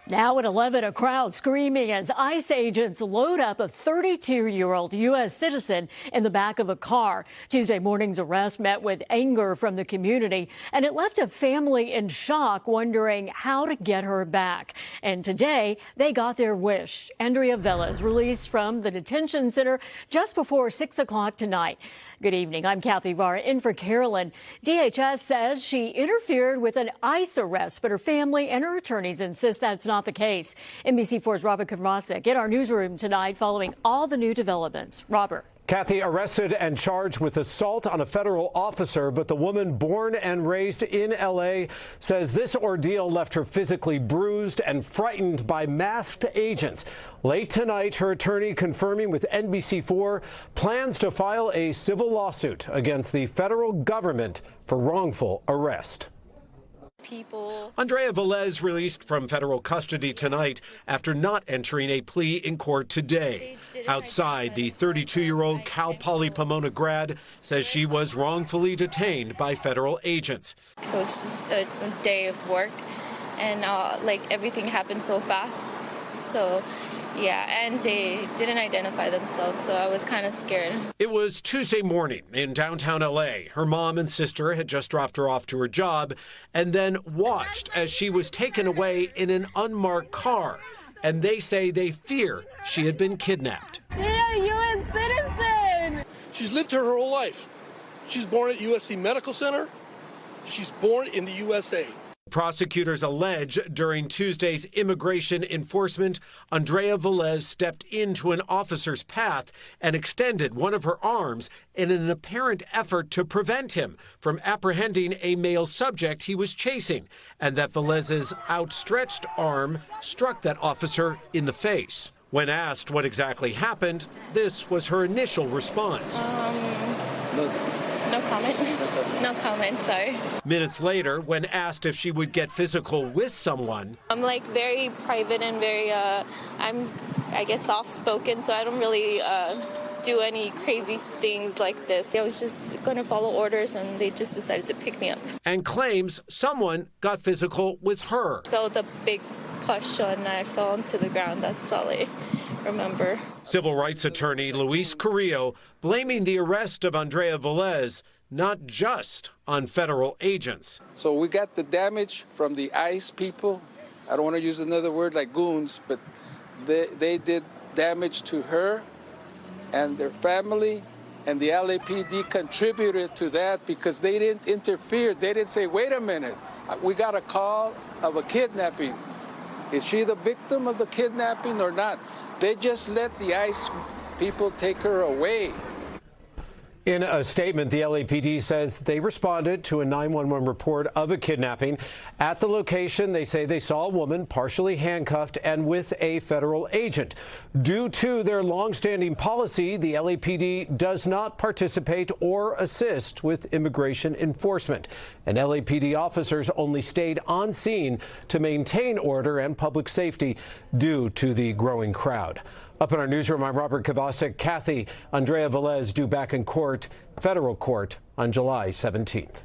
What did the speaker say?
Now at 11, a crowd screaming as ICE agents load up a 32-year-old U.S. citizen in the back of a car. Tuesday morning's arrest met with anger from the community, and it left a family in shock, wondering how to get her back. And today, they got their wish. Andrea Velez released from the detention center just before 6 o'clock tonight. Good evening. I'm Kathy Vara in for Carolyn. DHS says she interfered with an ICE arrest, but her family and her attorneys insist that's not the case. NBC4's Robert Kovacik in our newsroom tonight following all the new developments. Robert. Kathy, arrested and charged with assault on a federal officer, but the woman born and raised in L.A. says this ordeal left her physically bruised and frightened by masked agents. Late tonight, her attorney confirming with NBC4 plans to file a civil lawsuit against the federal government for wrongful arrest. Andrea Velez released from federal custody tonight after not entering a plea in court today. Outside, the 32-year-old Cal Poly Pomona grad says she was wrongfully detained by federal agents. It was just a day of work, and everything happened so fast. So yeah, and they didn't identify themselves, so I was kind of scared. It was Tuesday morning in downtown L.A. Her mom and sister had just dropped her off to her job and then watched as she was taken away in an unmarked car. And they say they fear she had been kidnapped. She's a U.S. citizen! She's lived her whole life. She's born at USC Medical Center. She's born in the USA. Prosecutors allege during Tuesday's immigration enforcement, Andrea Velez stepped into an officer's path and extended one of her arms in an apparent effort to prevent him from apprehending a male subject he was chasing, and that Velez's outstretched arm struck that officer in the face. When asked what exactly happened, this was her initial response. No comment. No comment, sorry. Minutes later, when asked if she would get physical with someone. I'm very private and very, I guess, soft-spoken, so I don't really do any crazy things like this. I was just going to follow orders, and they just decided to pick me up. And claims someone got physical with her. Felt a big push and I fell onto the ground. That's all I remember. Civil rights attorney Luis Carrillo blaming the arrest of Andrea Velez not just on federal agents. So we got the damage from the ICE people. I don't want to use another word like goons, but they did damage to her and their family, and the LAPD contributed to that because they didn't interfere. They didn't say, wait a minute, we got a call of a kidnapping. Is she the victim of the kidnapping or not? They just let the ICE people take her away. In a statement, the LAPD says they responded to a 911 report of a kidnapping. At the location, they say they saw a woman partially handcuffed and with a federal agent. Due to their longstanding policy, the LAPD does not participate or assist with immigration enforcement. And LAPD officers only stayed on scene to maintain order and public safety due to the growing crowd. Up in our newsroom, I'm Robert Kovacik. Kathy, Andrea Velez due back in court, federal court, on July 17th.